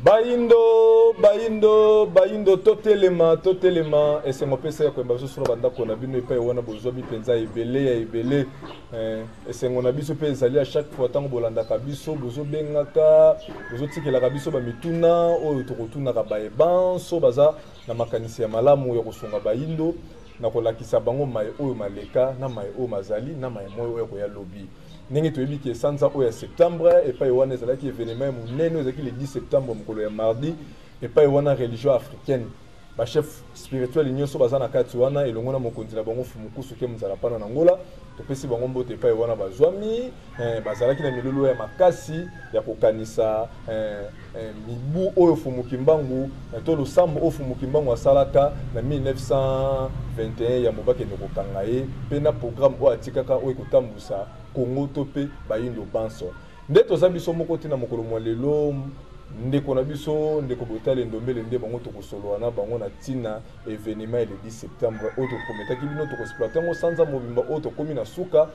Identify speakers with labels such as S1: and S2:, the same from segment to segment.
S1: Baindo, totelema, et c'est mon PC qui m'a sur la bande qu'on a vu ne pas y besoin penza et c'est mon abisso penza à chaque fois tant bolanda kabiso, bozo bengaka, bozo tiki la kabiso ba mituna, o tokotuna kabaye ban, so baza na makanisi ya malamu ya kusonga baindo, na kolakisa bango mai oyo maleka, na mai oyo mazali, na mai moyo oyo ya lobby. Nengi toyebi ki sanza oya septembre et pas wana ezalaki événement munene ezalaki le 10 septembre mokolo ya mardi et pas wana religion africaine ba chef spirituel nyonso bazana kati wana elongo na mokonzi na bango fumukusu ke muzala pana na ngola topesi bango mbote pas wana bazwami bazalaki na milulu ya makasi ya kokanisa mibu oyo fumukimbangu to losambo oyo fumukimbangu asalaka na 1921 ya mobake ndokokanga ye pe na programme oyo atikaka oyo kotambusa Congo topé Baindo Banso. Ndeto zabiso moko tina mokolo mwa lelo ndeko na biso ndeko botale ndombele nde bango to kosoloana bango na tina événement le 10 septembre auto prometaki bino to exploiter ngo sanza mobimba auto komi na suka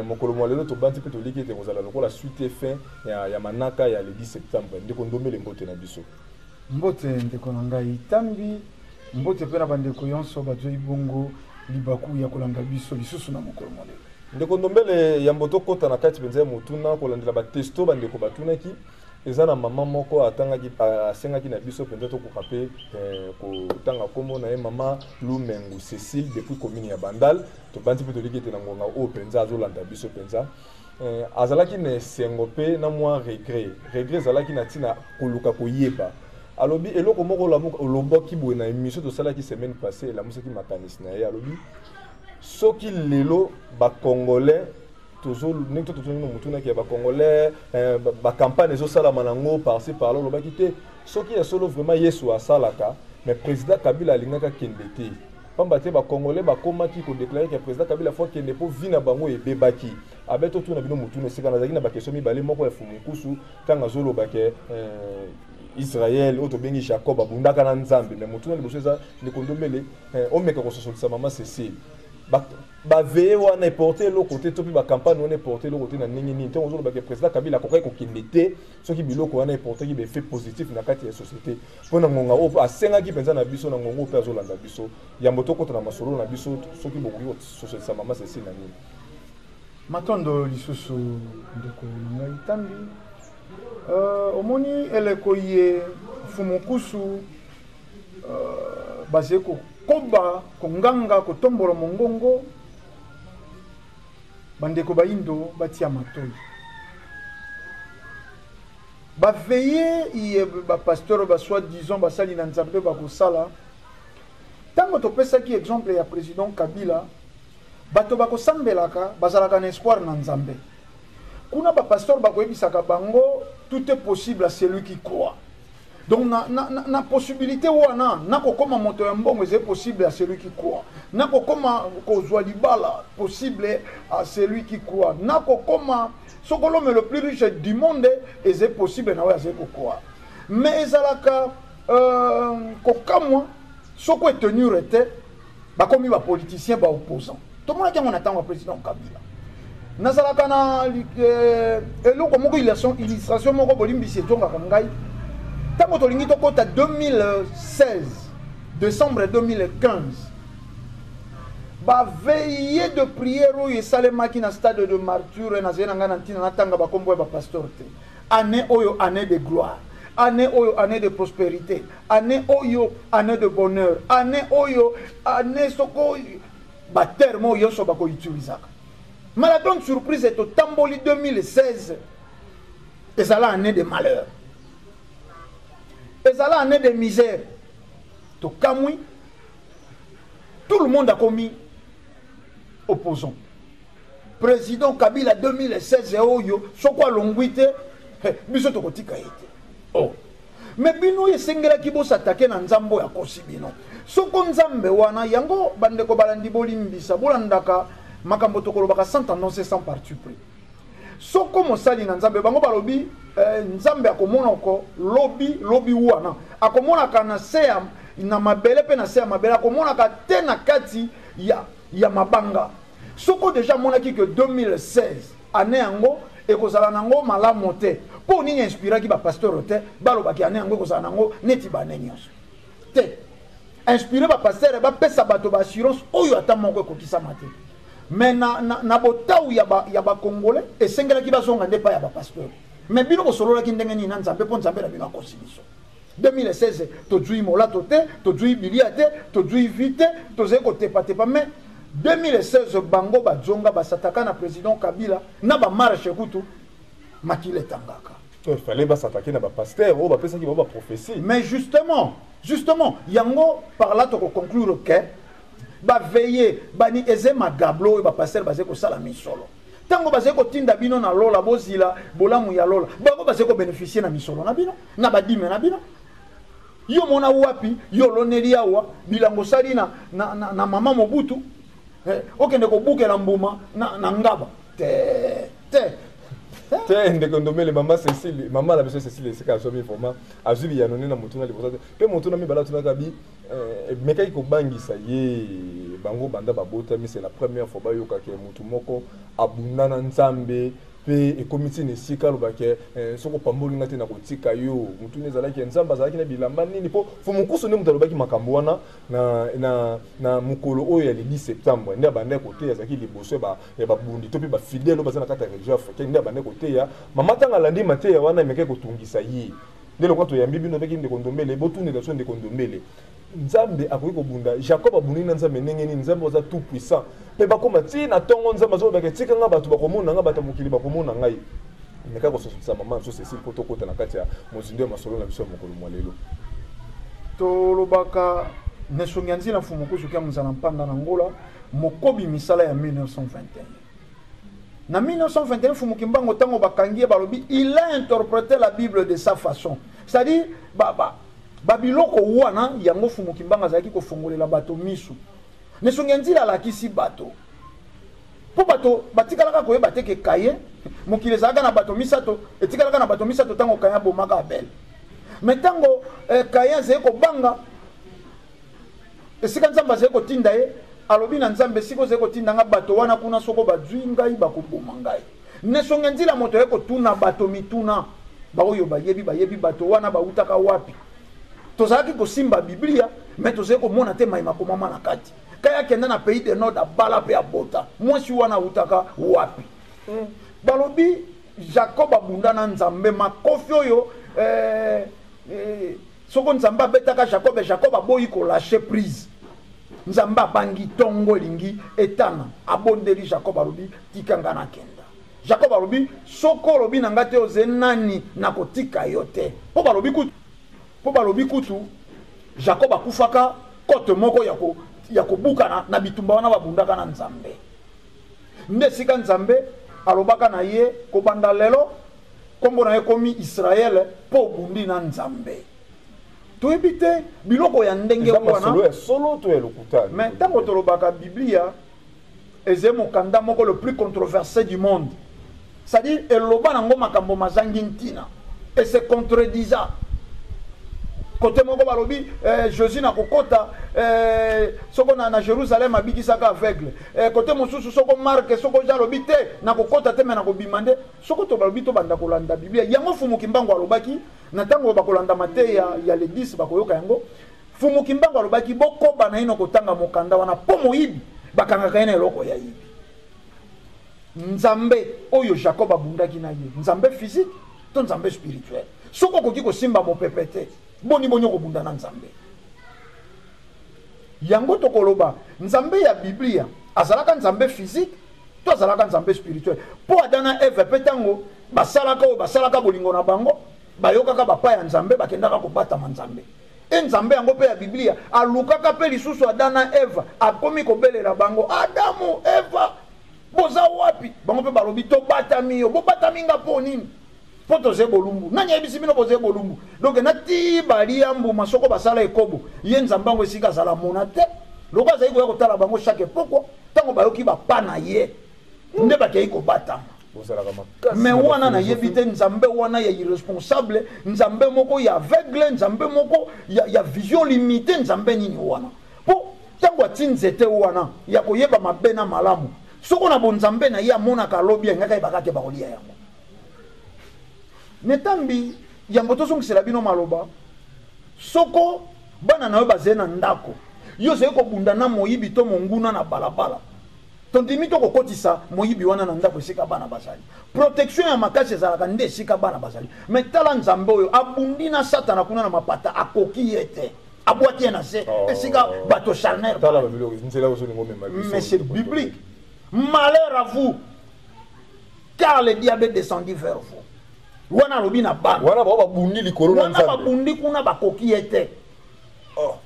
S1: mokolo mwa lelo to banti pe to liki te kozala lokola suite fin ya manaka ya le 10 septembre ndeko ndombele mbote na biso
S2: mbote ndeko na ngai tambi mbote pe na bandeko yonso bazo ibongo libaku ya kolanda biso lisusu na mokolo mwa lelo
S1: ndeko ndombele ya mboto kota na kati penza mutuna kolandela ba testo bandeko batunaki eza na mama moko atangaki asengaki na biso penza to kokape kotanga kombo na ye mama Lumengu Cécile depuis commune ya Bandal to banti pe to likete na ngonga o penza azolanda biso penza azalaki na sengo pe na mwa regret azalaki na tina koluka koyeba alobi eloko moko loboki boye na émission to salaki semaine passée la musaki makanisi na ye alobi soki lelo ba congolais toujours nek to tozongi mutuna ki ba congolais ba campagne ezo sala manango par-ci par-là lobaki te soki ya solo vraiment Yesu asalaka mais président Kabila alingaka kendete pamba te ba congolais ba komaki ko déclarer que président Kabila faut kende po vina bango ebebaki abeto tuna bino mutuna sika na zaki na ba question mibale moko ya fumukusu kanga zolo bake Israël auto bengi Jacob abundaka na Nzambe mais mutuna liboso eza ndikondombele omeka ko sosolisa mama Cécile ba veye wana porter le côté topi ba campagne on est porter le côté na ningi ni ntongo zo ba que président Kabila ko ko kindete soki biloko wana porter ki be fait positif na kati ya société pona ngonga o asenga ki penza na biso na ngongo pe azolanda biso ya motoko na masolo na biso soki bokuyo social sa mama c'est na nini
S2: matondo lisusu ndeko ngai tambi omoni eleko ye fumukusu bazeko koba konganga kotombola mongongo bandeko baindo batia matoi ba veiller ye ba pasteur ba soit disons ba sali na nzambe ba kosala tango to pesa ki exemple ya président Kabila bato ba kosambelaka bazalaka na espoir na nzambe kuna ba pasteur ba koyebisaka bango tout est possible à celui qui croit. Donc, na possibilité wana na kokoma moto ya mbongo c'est possible à celui qui croit. Na kokoma kozwa libala possible à celui qui croit. Na kokoma sokolo mais le plus riche du monde c'est possible na wa c'est kokwa. Mais ezalaka kokamwa soko tenu rete ba komi ba politicien ba opposant. Tout le monde qui on attend le président Kabila. Nazalaka na eloko moko illustration moko bolimbisi etonga ngai. Tango tolingi tokota 2016 décembre 2015 ba veillée de prière oyo esalemaki na stade de martyre na zena ngana ntina natanga ba kombo ba pasteur te année oyo année de gloire année oyo année de prospérité année oyo année de bonheur année oyo année soko ba terme oyo so ba ko utilisaka marathon surprise est au Tamboli 2016 ezala année de malheur. Et ça là, année de misère. Tout Kamui, tout le monde a commis opposant. Président Kabila 2016, Sokwa Longwite, biso to kotika ete. Oh. Mais bino yesengela kibo s'attaquer na nzambo ya kosibino. Soko nzambe wana yango bandeko balandi bolimbisa bolandaka makambo tokolo baka sans annoncer sans parti pris. Soko mosali na nzambe bango balobi nzambe akomona ko lobi wana akomona kana sea na mabele pe na sea mabele akomona ka te na kati ya mabanga soko déjà monaki que 2016 année yango ekozala nango malamu te po nini inspiraki ba pasteur te balobaki ane yango kozala nango neti bane nyonso te inspiré ba pasteur ba pesa bato ba assurance oyo ata moko ekokisama te mais na botau ya ba congolais esengelaki bazonga nde pa ya ba pasteur mais bino bosololaki ndenge nini na nzambe mpo nzambe na bino akosi biso 2016 tozwi molato te tozwi bilia te tozwi vi te tozali kotepatepa mais 2016 bango bazonga basataka na président Kabila na bamarshe kutu makile tangaka
S1: il fallait s'attaquer na ba pasteur ou ba pesa ki ba prophétie
S2: mais justement yango par là to conclure que ba veiller bani ezema gablo ba pasteur bazé ko sala misolo tango bazé ko tinda bino na lola bozila bolamu ya lola bango bazé ko bénéficier na misolo na bino na badime na bino yo mona wapi yo loneli awa bilango sali na mama Mobutu okende ko bukela mbuma na ngaba
S1: te ndeko ndomele mama Cécile mama la biso Cécile c'est ka somi format azubi ya nonena mutuna libosa pe mutuna mi bala tuna kabi mekai ko bangisa ye bango banda babota mi c'est la première fois ba yoka ke mutu moko abundana nzambe pe ekomiti ne sika lobake soko pamboli ngate na kotika yo mutu nezalaki nzamba zalaki na bilamba nini po fumukuso ne mutalobaki makambo wana na mukolo oyo ya 10 septembre ndia bande kote yazaki liboso ba bundi to pe ba fidèle bazana kata religieux africain ndia bande kote ya mama tanga landi mate ya wana meke kotungisa yi ndelo kwa to yambi bino beki ndeko ndombele botune da so ndeko ndombele nzambe akoki kobunda Jacob abundi na nzambe ndenge nini nzambe oza tout puissant pe bakoma ti na tongo nzambe zo beke tika nga bato bakomona nga bato mokili bakomona ngai meka ko sosisa mama so Cécile poto kota na kati ya mozindo ya masolo na biso mokolo mwalelo
S2: to lobaka nesonganzi na fumukusu kya muzana mpanda na ngola mokobi misala ya 1921 na 1921 Fumukimbango tango bakangie balobi il a interprété la Bible de sa façon c'est-à-dire babiloko wana yango Fumukimbanga zaki ko fongolela bato misu nesonganzila la kisi bato po bato batikalaka koyeba te ke kaye mokile zaka na bato misato etikalaka na bato misato tango kaya bomaka Abel mais tango kaya zeko banga esika nzamba zeko tinda ye alobi na nzambe siko zeko tinda nga bato wana kuna soko bazwi ngai bakoboma ngai nesonganzila moto yeko tuna bato mituna baoyo bayebi bato wana bautaka wapi tozalaki kosimba Biblia mais tozali komona te mayima komama na kati kaya kenda na pays de nord abala pe abota mwasi wana utaka wapi balobi Jacob abunda na nzambe makofi oyo soko nzambe abetaka Jacob aboyi ko lâcher prise nzambe abangi tongo lingi etana abondeli Jacob alobi tikanga na kenda Jacob alobi soko lobi na ngate oze nani na kotika yote po balobi kutu Jacob akufaka kote moko ya kobuka na bitumba wana babundaka na nzambe nde sika nzambe alobaka na ye kobanda lelo kombo na ye komi Israel po bundi na nzambe toyebi te biloko ya ndenge wana
S1: solo to elokutani
S2: mais tango tolobaka Biblia eze mokanda moko le plus controversé du monde c'est-à-dire eloba nango makambo mazangi ntina et se contredisant côté moko balobi Jésus na kokota soko na Jérusalem abikisaka aveugle côté mosusu soko Marc soko jalobi te na kokota te mais na kobimande soko to balobi to banda kolanda Biblia yango Fumukimbango alobaki na tango bakolanda Mateya ya le 10 bakoyoka yango Fumukimbango alobaki bokoba na ino kotanga mokanda wana po moyibi bakangaka ina eloko ya yibi nzambe oyo Jacob abundaki na ye nzambe physique to nzambe spirituel soko koki kosimba mopepete boni ko bunda na nzambe yango to koloba nzambe ya Biblia azalaka nzambe physique to azalaka nzambe spirituel po adana Eve petango basalaka bolingo na bango bayokaka bapa ya nzambe bakendaka kobata nzambe nzambe yango pe ya Biblia alukaka pe lisusu adana Eva akomi kobelela bango Adamu Eva boza wapi bango pe balobi to batami yo bo batami nga po nini poto ze bolumbu nani yebisi bino boze bolumbu donc nati bali ambu masoko basala ekobo ye nzambango esika zala monate loko azali koya kotala bango chaque poko tango bayoki bapana ye nde bakei kobatama mais wana na yebi te nzambe wana ya irresponsable nzambe moko ya aveugle nzambe moko ya vision limitée nzambe nini wana po tango atinzete wana ya koyeba mabe na malamu soko na bonzambe na ye amonaka lobi ngaka bakake bakolia yango netambi yambo tozongisela bino maloba soko bana nayo bazali na ndako yo seko bunda na moyibi to monguna na balabala tondimi to kokotisa moyibi wana na ndako esika bana bazali protection ya makasi ezalaka nde esika bana bazali mais tala nzambe oyo abundi na satana kuna na mapata akoki yete abwaki na se esika bato charnel
S1: tala ba bilo nzela ozo ngo mema
S2: mais c'est biblique. Malheur à vous car le diable descendit vers vous. Wana lobi na bana
S1: wana ba bundi likolo na nzambe
S2: wana ba bundi kuna bakoki yete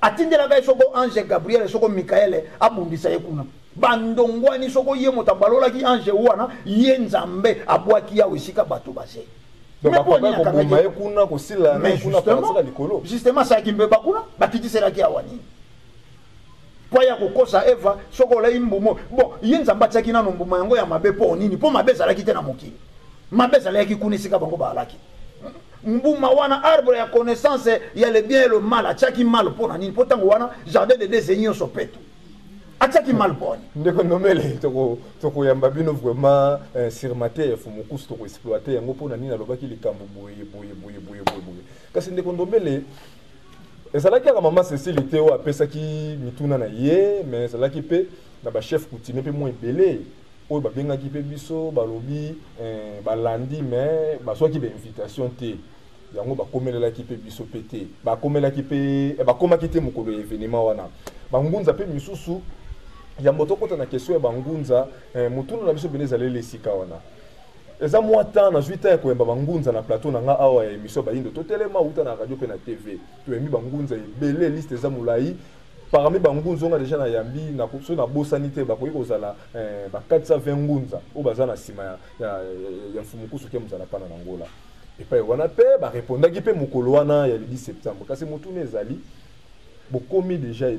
S2: atindela ga soko ange Gabriel soko Michael abundisa ye kuna bandongwani soko ye motabalola ki ange wana ye nzambe abwaki ya wesika bato base
S1: donc bakaba ko boma ye kuna ko sila na kuna pasaka likolo
S2: justement ça ki mbeba kuna bakitisela ki awani po ya kokosa Eva soko la imbumo bon ye nzamba tsaki na mbuma yango ya mabe po nini po mabe zalaki te na mokili mabe zalaki kunisika bango balaki mbuma wana arbre ya connaissance ya le bien et le mal atchaki mal pona nini potango wana jardin de désigner sopeto atchaki mal pona
S1: ndeko nomele toko yamba bino vraiment sur matière fumukusu toko exploiter yango pona nini alobaki likambo boye kasi ndeko nomele ezalaki ka mama Cécile Théo apesaki mituna na ye mais ezalaki pe na ba chef coutumier pe mo ebele oyo babengaki pe biso balobi balandi mais bazwaki ba invitation te yango bakomelelaki pe biso pe te bakomelaki pe bakomaki te mokolo ya événement wana bangunza pe misusu ya moto kota na question ya bangunza mutuna na biso bene ezaleli esika wana eza mwa temps na 8 ans koyemba bangunza na plateau na nga awa ya émission bayindo totelema uta na radio pe na TV toyembi bangunza ebele liste eza mulai parmi bangunza nga déjà na yambi na so na bosanité bakoki kozala ba 420 ngunza o bazana sima ya mfumukusu ke muzala pana na Angola et puis wana pe ba répondaki pe mukolo wana ya le 10 septembre kasi mutune ezali bokomi déjà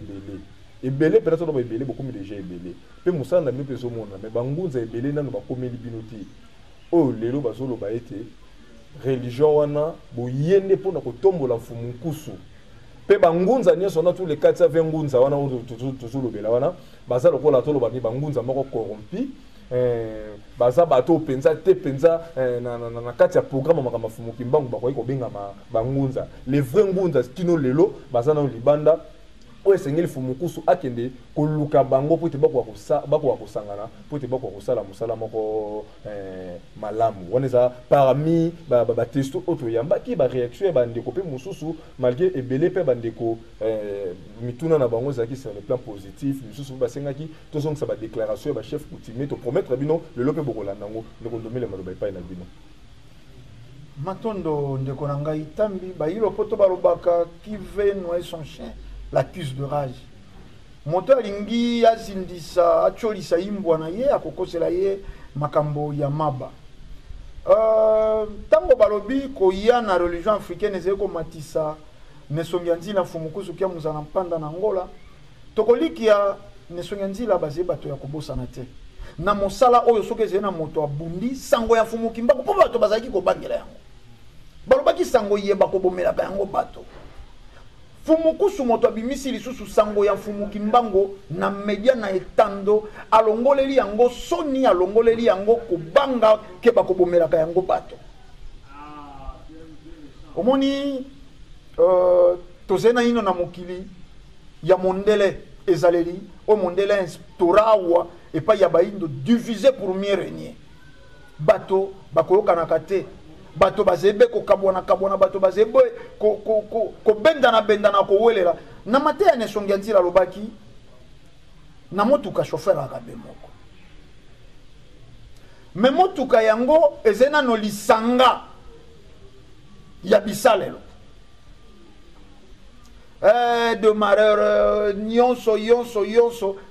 S1: ebele peut-être no ba ebele bokomi déjà ebele pe musana na mipezo mona mais bangunza ebele nanu bakomi libinoti o lelo bazolo ba ete religion wana boyende pona kotombola mfumukusu pe bangunza nyeso na tous les 420 ngunza wana tuzulu bela wana baza lokola tolo ba bangunza moko corrompi baza bato penza te penza na kati ya programme makama fumuki mbangu bakoyi ko benga bangunza les vrais ngunza tino lelo baza na libanda o esengeli fumukusu akende koluka bango pote bako kosangana pote bako kosala musala moko malamu waneza parmi ba testo auto yambaki ba réaction ba ndeko pe mususu malgré ebele pe ba ndeko mituna na bango zaki sur le plan positif mususu ba sengaki to zonga ba déclaration ba chef coutumier to promettre bino le lope bokolanda ngo ndeko ndomele maloba pa na bino
S2: matondo ndeko na ngai tambi ba yilo poto balobaka qui veut noyer son chien l'accuse de rage moto alingi azindisa acholisa imbwa na ye akokosela ye makambo ya maba tango balobi koya na religion africaine ezali komatisa nesongi ya nzila fumukusu kia muzana mpanda na Angola tokolikia nesongi ya nzila bazali bato ya kobosana te na mosala oyo soki ezali na moto abundi sango ya fumuki mbako mpo bato bazalaki kobangela yango balobaki sango yeba kobomelaka yango bato fumukusu moto abimisi lisusu sango ya fumuki mbango na media na etando alongoleli yango soni alongoleli yango kubanga ke bakobomelaka yango bato omoni tozena ino na mokili ya mondele ezaleli o mondele instaurawa epa ya baindo diviser pour mieux régner bato bakoyokanaka te bato bazebe ko kabwana bato bazebe ko bendana ko welela na mateya ne songi nzira lobaki na motuka chauffeur akabe moko me motuka yango ezena no lisanga ya bisalelo de malheur nyonso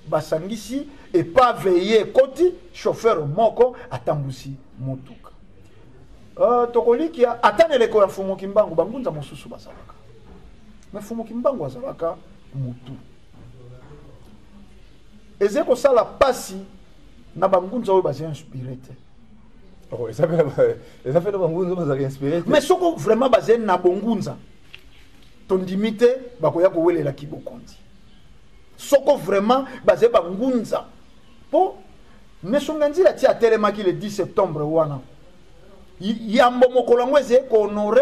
S2: basangisi et pas veiller koti chauffeur moko atambusi motuka tokolikia ataneleko ya fumuki mbangu bangunza mosusu bazalaka mais fumuki mbangu azalaka mutu ezeko sala pasi na bangunza oyo bazali inspiré te
S1: ça fait bangunza bazali inspiré
S2: mais soko vraiment bazali na bongunza tondimite bakoya kowelela kibokondi soko vraiment bazali bangunza po nesonga nzila ti atelemaki le 10 septembre wana yambo mokolo yango eze kohonore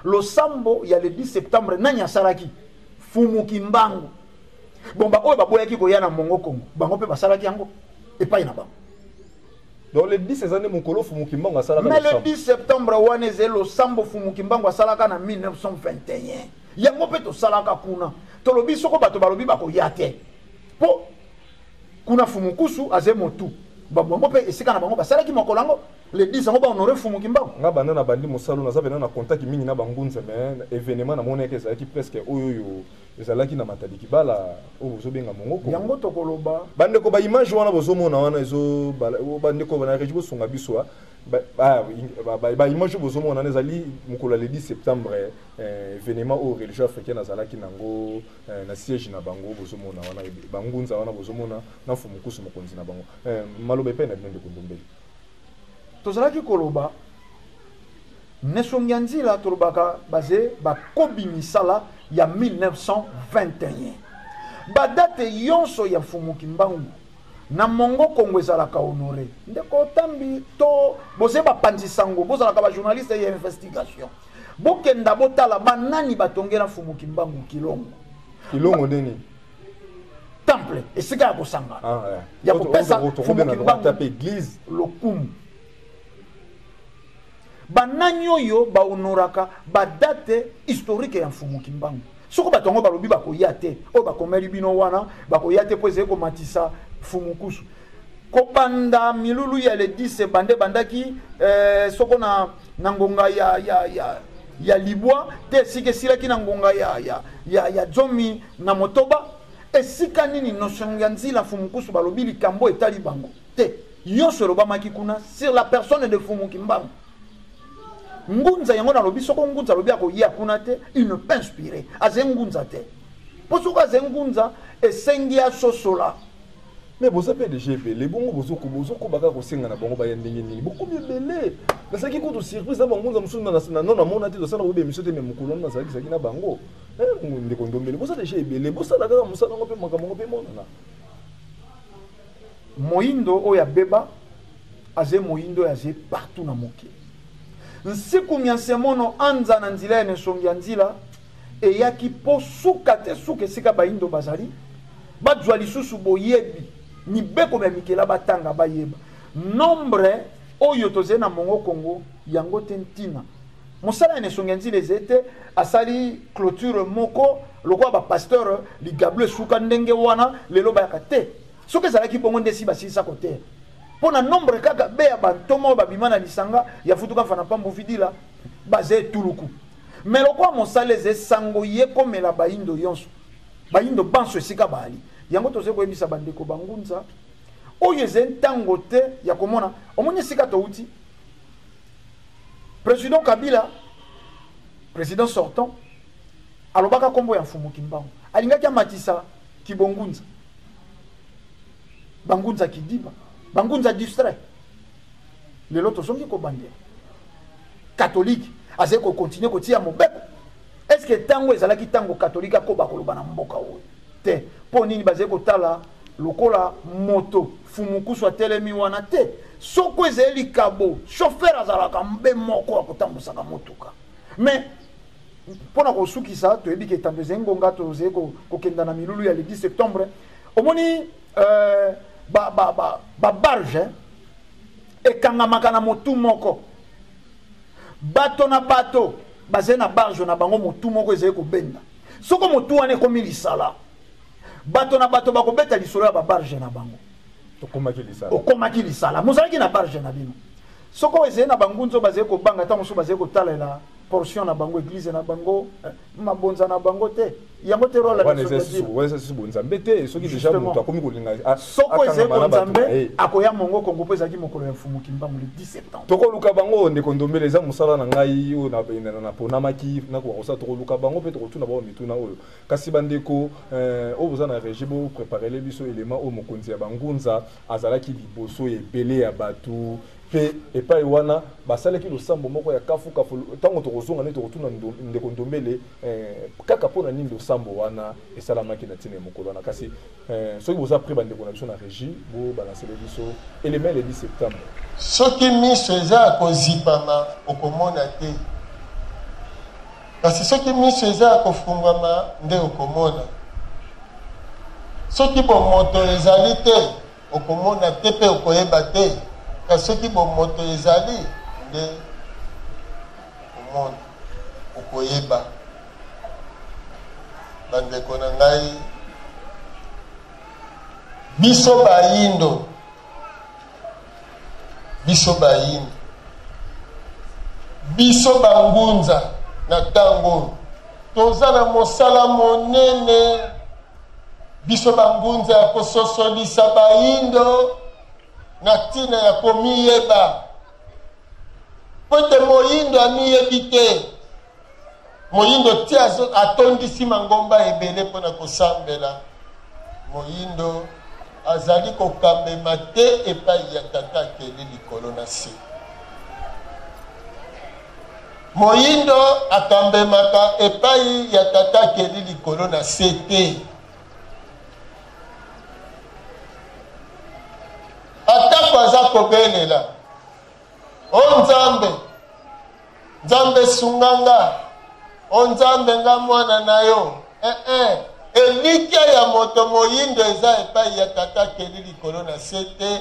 S2: losambo ya le 10 septembre nani asalaki fumu kimbangu bomba oyo baboyaki koya na mongo kongo bango mpe basalaki yango epai na bango.
S1: Donc le 10 ces années mokolo fumu kimbangu asalaka
S2: mais le 10 septembre wana eze losambo fumu kimbangu asalaka na 1921 yango mpe tosalaka kuna tolobi soko bato balobi bakoya te po kuna fumu kusu aze motu bango mpe esika na bango basalaki mokolo yango le 10 yango bahonore fumu kimbangu
S1: nga banda na bandi mosalo naza pena na contact mingi na bangunza mais événement na moneke ezalaki presque oyo ezalaki na matadiki bala oyo bozobenga mongo
S2: yango tokoloba
S1: bandeko ba image wana bozomona wana ezo bandeko bana régi bosunga biso ba image bozomona ezali mokolo le 10 septembre événement au religieux africain azalaki nango na siège na bango bozomona wana bangunza wana bozomona na fumu kusu mokonzi na bango maloba pe na ndeko ndombeli
S2: tozalaki koloba nesongi nzila tolobaka baze bakobi misala ya 1921 badate yonso ya fumu kimbangu na mongo kongo ezalaka honore ndeko tambi to boze bapanzisango bozalaka bajournaliste ya investigation bokenda botala banani batongela fumu kimbangu kilongo
S1: nini
S2: temple esika ya kosanga ya kopesa fumu kimbangu
S1: église
S2: lokumu banani oyo bahonoraka badate historique ya mfumu kimbangu soko batongo balobi bakoya te oyo bakomeli bino wana bakoya te po ezali komatisa fumu kusu kobanda milulu ya le 10 bandaki soko na ngonga ya libwa te esika esilaki na ngonga ya zomi na motoba esika nini nosongo ya nzila fumu kusu balobi likambo etali bango te nyonso elobamaki kuna sur la personne de fumu kimbangu ngunza yango na lobi soko ngunza lobi akoya kuna te il ne peut inspirer aze ngunza te po soko aze ngunza esengi asosola
S1: mais boza pe DGP les bongo bozoko baka kosenga na bango baya ndenge nini bokomi ebele nasaki kutu surprise na bangunza musu na non amona te tosala ko be miso te me mukolo na saki na bango ndeko ndombele boza déjà ebele bosala kaka musala ngo pe makambo pe monana
S2: moindo oya beba aze moindo aze partout na mokili nsiku miansemono anza na nzila ya nesongi ya nzila eyaki po suka te suka esika baindo bazali badzwa lisusu boyebi mibeko ya mikela batanga bayeba nombre oyo tozali na mongo kongo yango te ntina mosala ya nesongi ya nzila eze te asali clôture moko lokola bapasteur ligablo esuka ndenge wana lelo bayaka te soki ezalaki bongo nde si basilisa koteya pour na nombre kaka be ya bantomo babima na lisanga ya futuka fana pambo vidila baze tuluku mais lokwa mosala eze sango ye komela baindo yonso baindo banso esika bali yango toze koyebisa bandeko bangunza oyo eze ntango te ya komona omoni esika touti président Kabila président sortant alobaka kombo ya mfumu kimbangu alingaki amatisa kibongunza bangunza kidiba bangunza distrait lelo tosongi kobandela catholique aze ko continuer kotia mobeko est-ce que tango ezalaki tango catholique akoba koloba na mboka oyo te po nini baze kotala lokola moto fumukusu atelemi wana te soko ezeli kabo chauffeur azalaka mbe moko akotambusaka motuka mais pona kosukisa toyebi ke tango ezengonga toze kokenda na milulu ya le 10 septembre omoni barge ekangamaka na motu moko bato na bato baze na barge na bango motu moko ezali kobenda soko motu wana ekomi lisala bato na bato bakobeta lisolo ya babarge na bango okomaki lisala mozalaki na barge na bino soko ezali na bangunzo bazali kobanga ta mosusu bazali kotalela portion na bango église na bango mabonza na bango te yango te rola
S1: na soko bonzambe te soki déjà moto akomi kolinga
S2: soko ezali bonzambe akoya mongo kongo po ezalaki mokolo ya mfumu kimbangu le 10 septembre
S1: tokoluka bango ndeko ndombele eza mosala na ngai oyo na ponamaki nakokosala tokoluka bango mpe tokotuna bao mituna oyo kasi bandeko oyo boza na régie boprépare biso élément oyo mokonzi ya bangunza azalaki liboso ebele ya bato pe epai wana basalaki losambo moko ya kafu ntango tokozonga nde tokotuna ndeko Ndombele kaka mpona nini losambo wana esalamaki na ntina ya mokolo wana kasi soki boza pris bandeko na biso na régie bolancele biso elema le 10 septembre
S3: soki miso eza ya kozipama okomona te kasi soki miso eza ya kofungwama nde okomona soki bomoto ezali te okomona te mpe okoyeba te kasi soki bomoto ezali nde okomona okoyeba bandeko na ngai biso bayindo biso bangunza na tango toza na mosala monene biso bangunza ya kososolisa bayindo na tina ya komiyeba pote moyindo amiyebi te moyindo ti atondisi mangomba ebele mpona kosambela moyindo azali kokambema te epai ya tata akeli likolo na se moyindo akambemaka epai ya tata akeli likolo na se te atako aza kobelela o nzambe sunganga o nzambe nga mwana na yo elikya ya moto moyindo eza epai ya tata akeli likolo na se te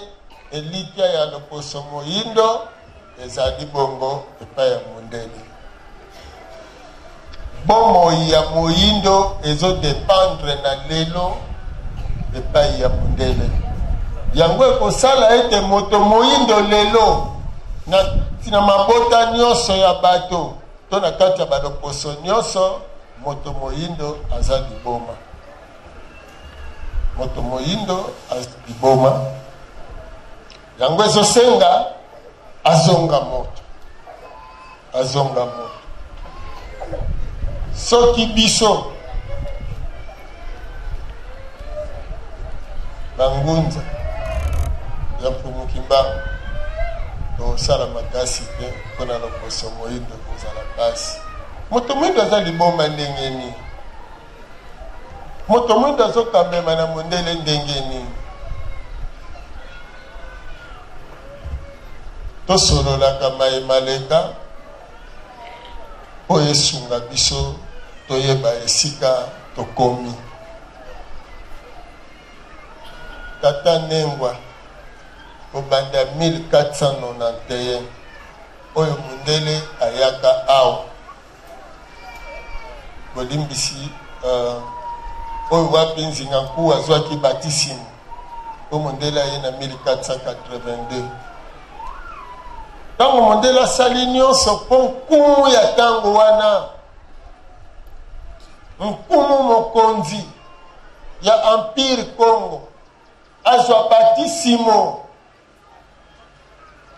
S3: elikya ya loposo moyindo ezali bongo epai ya mondele bomoi ya moyindo ezodependre na lelo epai ya mondele yango ekosala ete moto moyindo lelo na mabota nyonso ya bato to na kati ya baloposo nyonso moto moyindo aza liboma moto moyindo aza liboma yango ezosenga azonga moto soki biso bangunza ya mpumukimbangu tosala makasi te mpona loposo moyindo kozala pasi moto moyindo aza liboma ndenge nini moto moyindo azokambema na mondele ndenge nini tosololaka mayemaleka oyo esunga biso toyeba esika tokomi tata Nengwa kobanda 1491 oyo mondele ayaka awa kolimbisi oyo wapi nzinga nkuu azwaki batisimu oyo mondele aye na 1482 ntango mondele asali nyonso mpo nkumu ya ntango wana nkumu mokonzi ya empire Congo azwa batisimo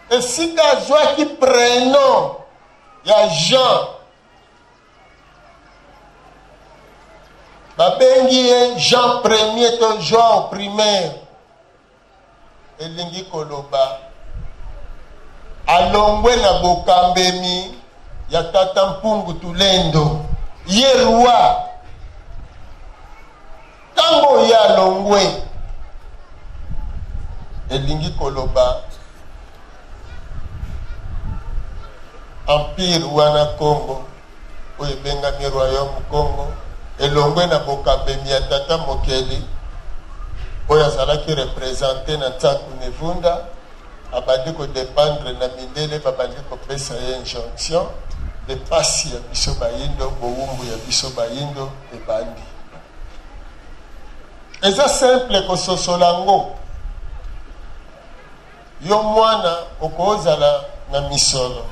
S3: esika azwaki prénom ya Jean babengi ye Jean premier to Jean primaire elingi koloba alongwe na bokambemi ya tata Mpungu Tulendo ye roi tango ya alongwe elingi koloba empire wana Congo oyo ebengami royaume Congo elongwe na bokambemi ya tata Mokeli oyo azalaki représente na Ntaku Nevunda abandi kodépendre na mindele babandi kopesa ye injonction de pasi ya biso bayindo bowumbu ya biso bayindo ebandi eza simple kososola ngo yo mwana okozala na misolo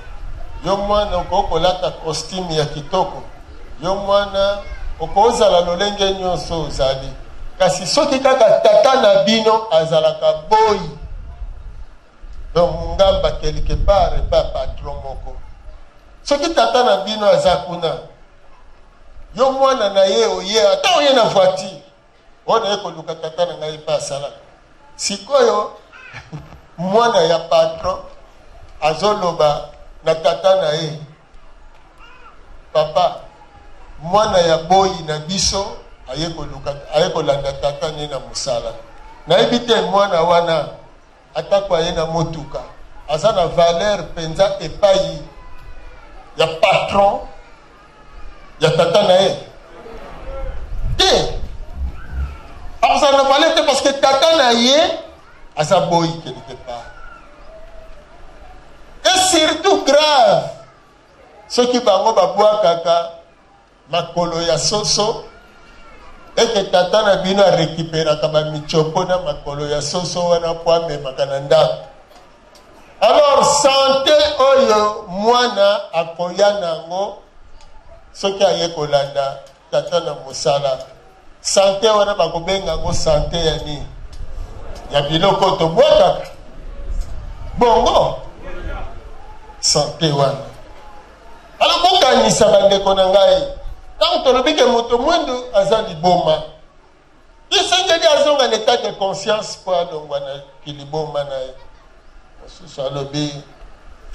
S3: yo mwana okolata costume ya kitoko yo mwana okozala lolenge nyonso ozali kasi soki kaka tata na bino azalaka boyi donc mungamba quelque part epa patron moko soki tata na bino aza kuna yo mwana na ye oye ata oye na voiture ona ye koluka tata na ngai pa asalaka sikoyo mwana ya patron azoloba na tata na ye papa mwana ya boyi na biso aye kolanda tata ne na mosala nayebi te mwana wana atako aye na motuka aza na valeur penza epai ya patron ya tata na ye te aza na valeur te parce que tata na ye aza boyi quelque part. Et surtout grave ceux qui bango babwa kaka makolo ya soso et que tata na bino a récupéré kaba michopo na makolo ya soso wana kwa mema kananda. Alors santé oyo mwana akoya nango soki aye kolanda tata na mosala santé wana bakobenga ngo santé ya ni ya biloko to bwaka bongo santé wana. Alors bokanisa bandeko na ngai tant tolobi ke moto mwendo aza liboma isengeli azonga na état de conscience po alongwa na kiliboma na ye mosusu alobi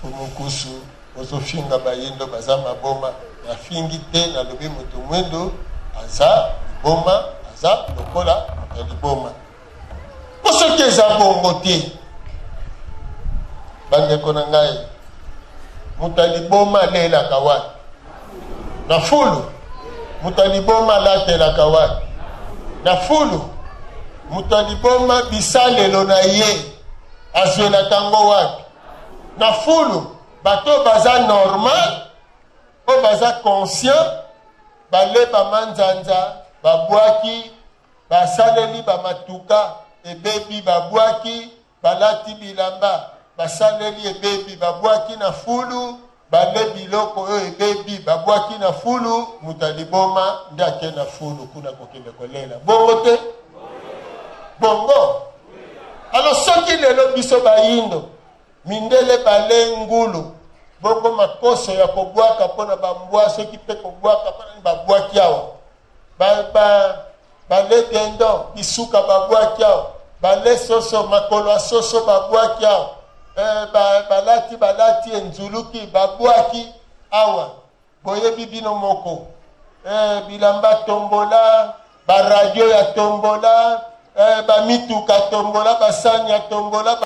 S3: fumukusu ozofinga bayindo baza maboma nafingi te nalobi moto mwendo aza liboma aza lokola ya liboma po soki eza bongo te bandeko na ngai moto aliboma alelaka wapi na fulu moto aliboma alatelaka wapi na fulu moto aliboma bisalelo na ye azwelaka ngo wapi na fulu bato baza normal o baza conscient baleba manzanza babwaki basaleli bamatuka ebebi babwaki balati bilamba basaleli ebebi babwaki na fulu bale biloko oyo ebebi babwaki na fulu mutaliboma ndake na fulu kuna kokende kolela bongo te bongo. Alors soki lelo biso bayindo mindele bale ngulu bongo makoso ya kobwaka mpona bambwa soki mpe kobwaka mpona babwaki awa bale dendo bisuka babwaki awa bale soso makolo ya soso babwaki awa balati enzuluki babwaki awa boyebi bino moko bilamba tombola baradio ya tombola bamituka tombola basani ya tombola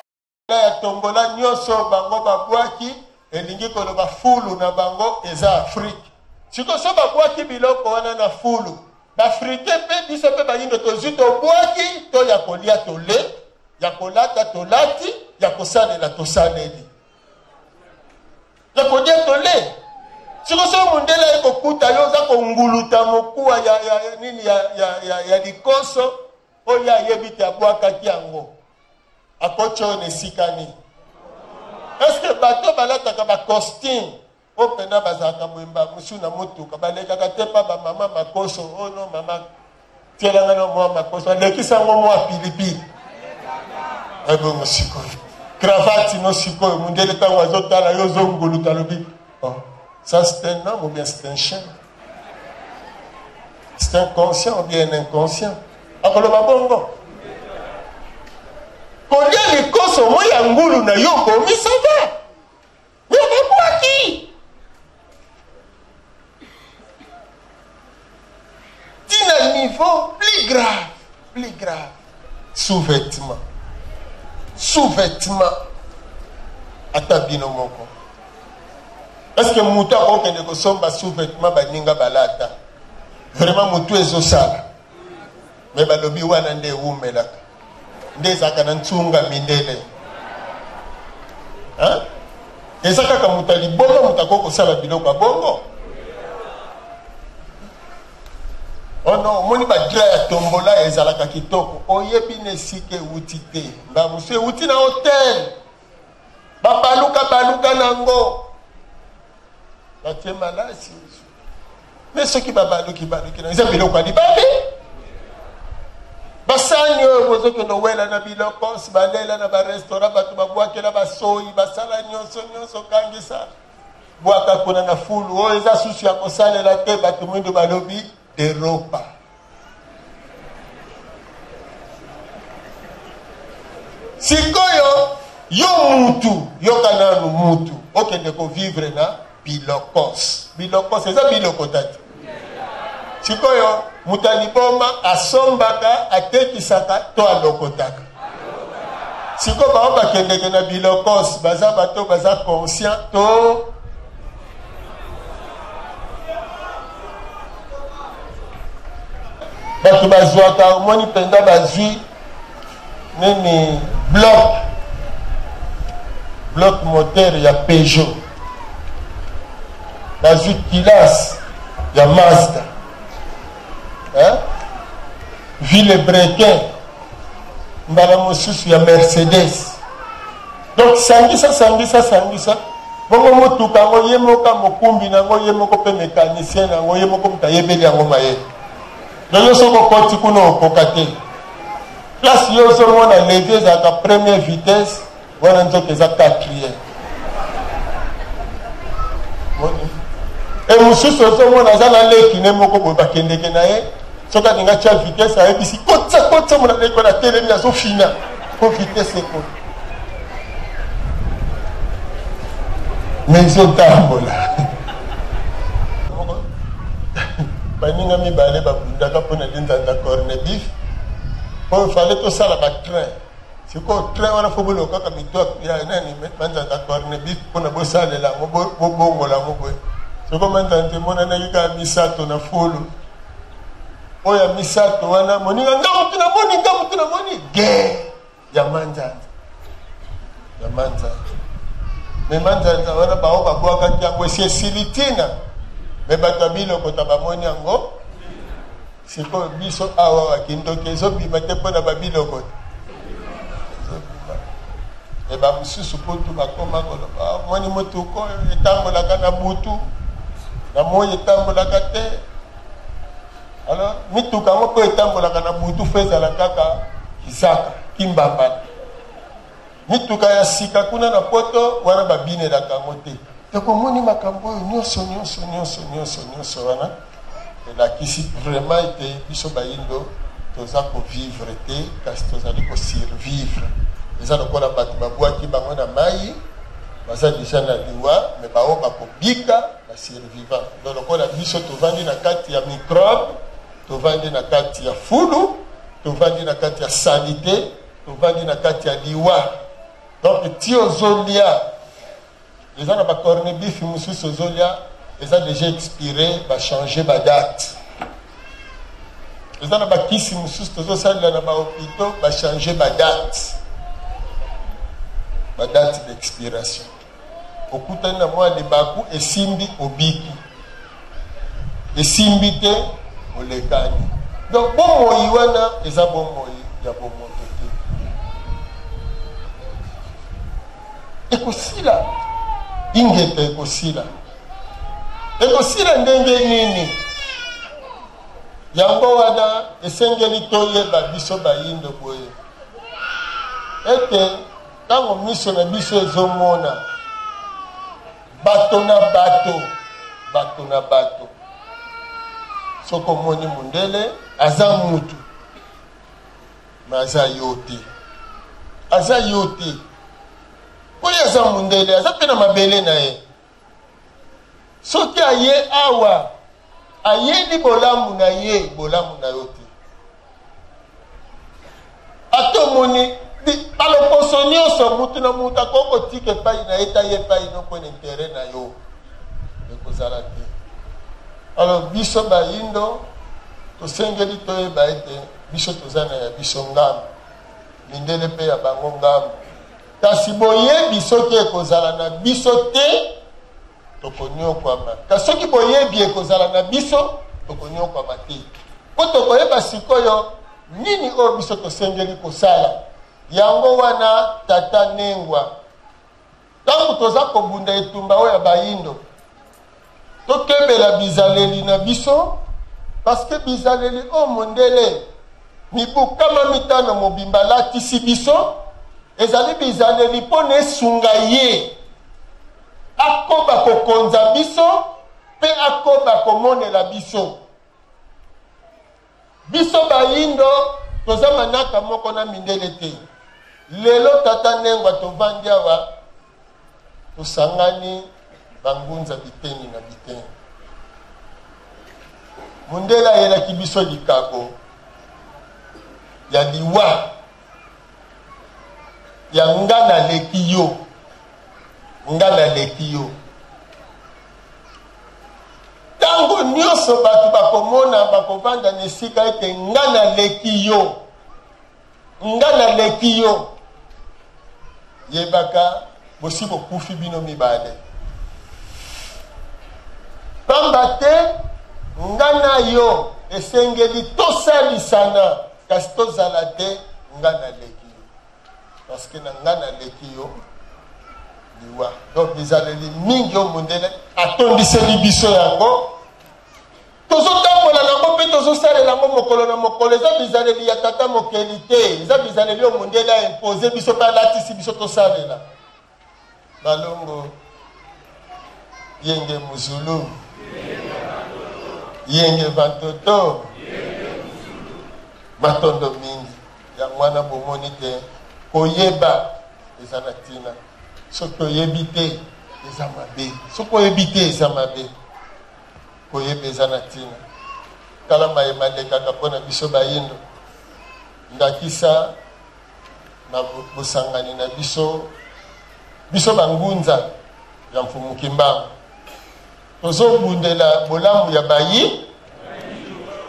S3: ya tombola nyonso bango babwaki elingi koloba fulu na bango eza Afrique sikoso babwaki biloko wana na fulu baafrike mpe biso mpe bayindo tozwi tobwaki to ya kolia tole ya kolata tolati ya kosalela tosaleli ya kolia tole sikoso mundela ekokuta yo oza konguluta mokuwa ya likoso oyo ayebi te abwakaki yango akotyo na esikani. Est-ce que bato balataka bacostume o pena bazalaka mwemba mosu na motuka balekaka te pa bamama makoso o no mama tielanga no mwa makoso alekisa ngo mwa pilipili ebongo sikoyo cravate no sikoyo mundele ntango azotala yo ozonguluta lobi oh, ça c'est un homme ou bien c'est un chien, c'est un conscient ou bien un inconscient akoloba bongo kolia likoso mo ya ngulu na yo komi sava yo babwaki d'un niveau plus grave sous-vêtement ata bino moko est-ce que mutu akokende kosomba sous-vêtement baninga balata vraiment mutu ezosala me balobi wana nde ewumelaka nde ezaka na ntsunga mindele eza kaka mutu alibongo mutu akoki kosala biloko ya bongo. Oh non, omoni badra ya tombola ezalaka kitoko oyebi na esika ewuti te mbamusu ewuti na hotel babaluka nango batie malasi me soki babaluki na eza biloko ya libabe basani oyo bozokende wela na biloko si balela na barestaurant bato babwakela basoyi basala nyonso kangisa bwaka kuna na fulu oyo eza susu ya kosalela te bato mwindo balobi Europa. Sikoyo yo mutu yo kana no mutu okende ko vivre na bilokos c'est ça bilokotati sikoyo mutaliboma asombaka atekisaka to alokotaka siko ba bakendeke na bilokos baza bato baza conscient to bato bazwaka omoni penda bazwi nini bloc moteur ya Peugeot bazwi kilas ya Mazda Villebrequin mbala mosusu ya Mercedes donc sangisa bongo motuka ngo yemoka mokumbi nango yemoko pe mécanicien nango yemoko mutayebeli yango maye donc soko koti kuno okokate place yo zo mona levier za ka première vitesse wana nzoka za quatrième et mosusu zo mona za na leki ne moko boba kendeke na ye soka ninga cha vitesse a ebisi kotsa mona leko na télé ya zo fina ko vitesse ko mais zo tambola baninga mibale babundaka mpona linzanza cornebif po fale tosala batrain siko train wana fo bolokaka mito ya nani manzanza cornebif mpona bosalela yango bobongola yango boye siko manzanza emonanaki kaka misato na fulu oyo ya misato wana moninga ngamutu namoni ge ya manzanza me manzanza wana bao babwakaki yango esi esilitina me bato ya bilokota bamoni yango sikoyo biso awa wakindoki ezobima te mpo na babilokota eba mosusu kutu bakoma koloba moni motuko oyo etambolaka na butu na moi etambolaka te alors mituka yango mpo etambolaka na butu fo ezala kaka kisaka kimbambala mituka ya sika kuna na poto wana babinelaka yango te tokomoni makambo oyo nyonso wana elakisi vraiment ete biso bayindo toza kovivre te kasi tozali kosurvivre eza lokola bato babwaki bango na mai baza deja na liwa me bao bakobika basurvivant donc lokola biso tovandi na kati ya microbe tovandi na kati ya fulu tovandi na kati ya salite tovandi na kati ya liwa donc ti ozolia eza na bacornebif mosusu ozolia eza déjà expiré bachange badate eza na bakisi mosusu tozosalela na bahopitau bachange badate d'expiration okutani na mwa libaku esimbi obiki esimbi te olekani donc bomoi wana eza bomoi ya bomoto te ekosila ingete ekosila ndenge nini yango wana esengeli toyeba biso bayindo boye ete ntango miso na biso ezomona bato na bato soko omoni mundele aza mutu ma aza yo te oyo aza mundele aza mpe na mabele na ye soki aye awa ayebi bolamu na yo te ate omoni baloposo nyonso mutu na mutu akokotika epai na ye ta ye epai nopona intere na yo ekozala te alors biso bayindo tosengeli toyeba ete biso toza na ya biso ngambo mindele mpe ya bango ngambo kasi boyebi soki ekozala na biso te tokonyokwama kasi soki boyebi ekozala na biso tokonyokwama te po tokoyeba sikoyo nini oyo biso tosengeli kosala yango wana tata nengwa ntango toza kobunda etumba oyo ya bayindo tokebela bizaleli na biso parceke bizaleli oyo mondele mibu kama mitano mobimba latisi biso ezali bizaleli mpo na esunga ye akoba kokonza biso mpe akoba komonela biso biso bayindo toza manaka moko na mindele te lelo tata nengwa tovandi awa tosangani bangunza biteni na biteni mundela ayelaki biso likabo ya liwa ya nga naleki yo ntango nyonso bato bakomona bakovanda na esika ete nga naleki yo yebaka bosi bokufi bino mibale pamba te nga na yo esengeli tosalisana kasi tozala te nga naleki yo parce que na nga naleki yo liwa donc bizaleli mingi o mondele atondiseli biso yango tozotambola nango mpe tozosalela yango mokolo na mokolo eza bizaleli ya tata mokeli te eza bizaleli o mondele aimpose biso mpe alatisi biso tosalela balongo yenge muzulu yenge vantoto matondo mingi yango wana bomoni te koyeba eza na ntina soki oyebi te eza mabe soki oyebi te eza mabe koyeba eza na ntina tala mayema elekaka mpo na biso bayindo ndakisa na bosangani na biso bangunza ya mfumu kimbangu tozobundela bolamu ya bayi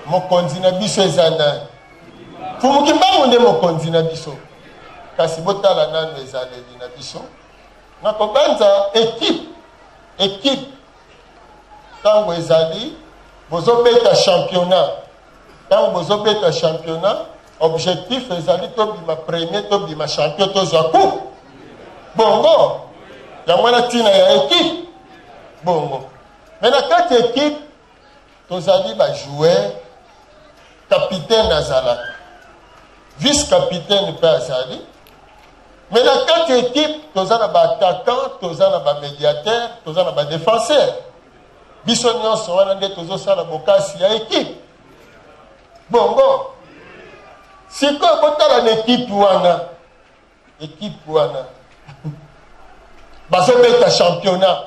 S3: mokonzi na biso eza nani mfumu kimbangu nde mokonzi na biso kasi botala nano ezaleli na biso na kobanza ekipe ntango ezali bozobeta championnat objectif ezali tobima premier tobima champion tozwa coupe bongo yango wana ntina ya ekipe bongo me na kati ekipe tozali bajoueur capitaine azalaka vice capitaine mpe azali mais na kati équipe toza na baattaquant toza na bamédiateur toza na badéfenseur biso nyonso wana nde tozosala bokasi ya équipe bongo sikoyo botala na équipe wana bazobeta championnat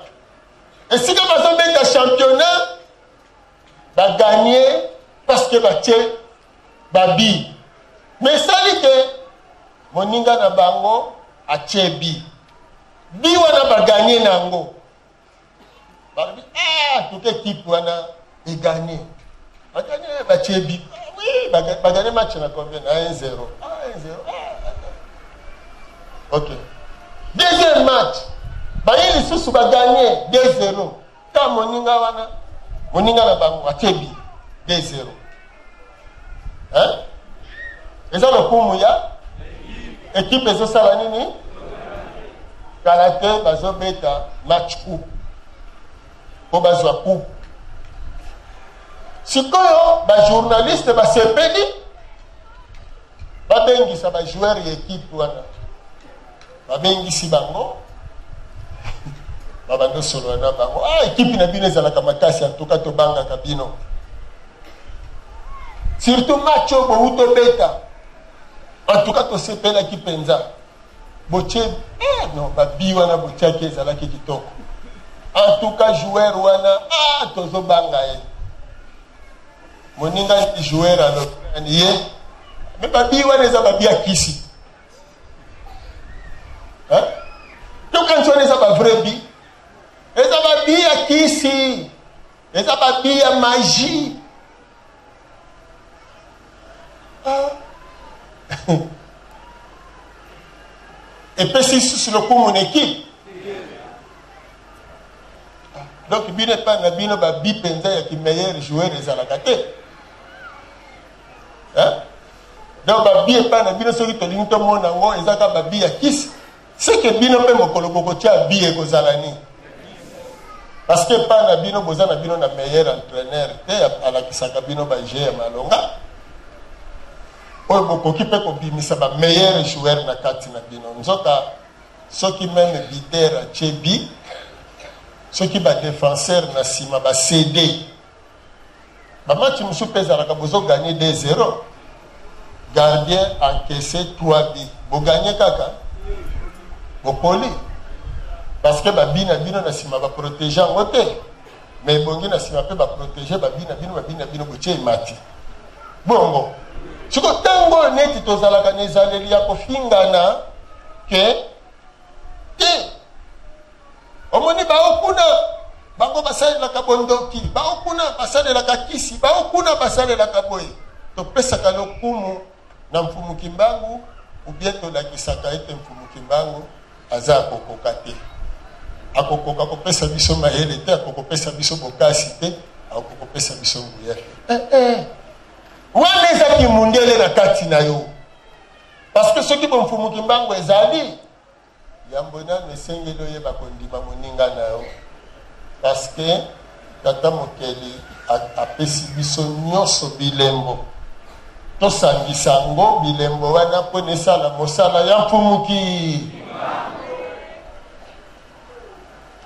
S3: esika bazobeta championnat baganye parce que batie babi mais esali te moninga na bango atie bi wana baganye nango balobi toute équipe wana eganye baganye batie bi oui baganye match na combien na 1-0 ok deuxième match bayi lisusu baganye 2-0 ta moninga na bango atie bi 2-0 hein eza lokumu ya équipe ezosala nini kala te bazobeta match coupe po bazwa coupe sikoyo bajournaliste basepeli babengisa bajoueur ya équipe wana babengisi bango babandosolola na bango équipe na bino ezalaka makasi antuka tobangaka bino surtout match oyo boutobeta en tout cas tosepelaki mpenza botie non babi wana botiaki ezalaki kitoko en tout cas joueur wana tozobanga ye moninga joueur alobani ye me babi wana eza babi ya kisi tokanisi wana eza bavrai bi eza babi ya kisi eza babi ya magie epesi susu lokumu na équipe donc bino epai na bino babi mpenza ya kimeilleur joueur ezalaka te donc babi epai na bino soki tolingi tomona yango ezaka babi ya kisi seke bino mpe mokolo bokotia bi ekozala nini parce que epai na bino boza na bino na meilleur entraîneur te alakisaka bino baje ya malonga oyo bokoki mpe kobimisa bameilleur joueur na kati na bino nzoka soki meme bider atie bi soki badéfenseur na nsima basede bamatch mosusu mpe ezalaka bozoganye 2-0 gardien encaissé 3 bi. Vous gagnez kaka. Vous poli. Parce que babina bino na sima ba protéger en côté. Mais bongi na sima pe ba protéger babina bino botie mati. Bongo. Siko tango neti tozala kanezaleli ya kofingana ke te. Omoni ba okuna bango basale la kabondoki, ba okuna basale la kakisi, ba okuna basale la kaboye. To pesa kalokumu na mfumu kimbangu ubieto la kisaka ete mfumu kimbangu aza kokokate. Akokoka kopesa biso mayele te, akokopesa biso bokasi te, akokopesa biso nguye. Wana ezaki mundele na kati na yo. Parce que soki bomfumu kimbangu ezali yambona mesengelo ye bakondima moninga na yo. Parce que tata mokeli apesi biso nyonso bilembo. Tosangisa ngo bilembo wana po nesala mosala ya mfumuki.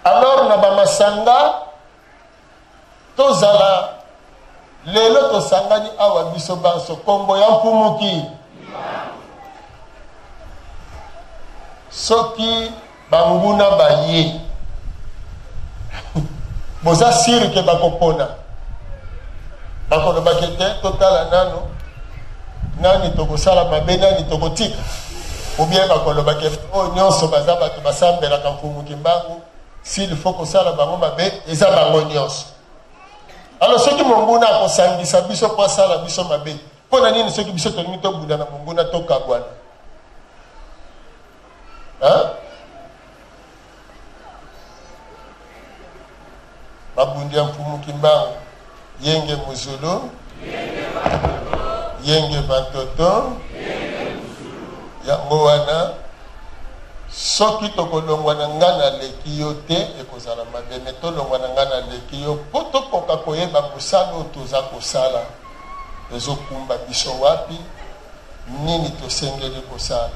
S3: Alors na bamasanga tozala lelo tosangani awa biso banso kombo ya mfumuki. Soki banguna baye boza siri ke bakopona bakono bakete totala nano nani tokosala mabe nani tokotika obien bakolo bakete o nyonso baza bato basambela kamfumu kimbangu s'il faut kosala bango mabe eza bango nyonso. Alors soki monguna akosangisa biso po asala biso mabe mpona nini soki biso tolingi tobunda na monguna tokabwana? Babundi ya mfumu kimbangu yenge muzulu yenge bantoto yango wana soki tokolongwa na nga na leki yo te ekozala mabe me tolongwa na nga na leki yo po tokoka koyeba mosala oyo toza kosala ezokumba biso wapi nini tosengeli kosala.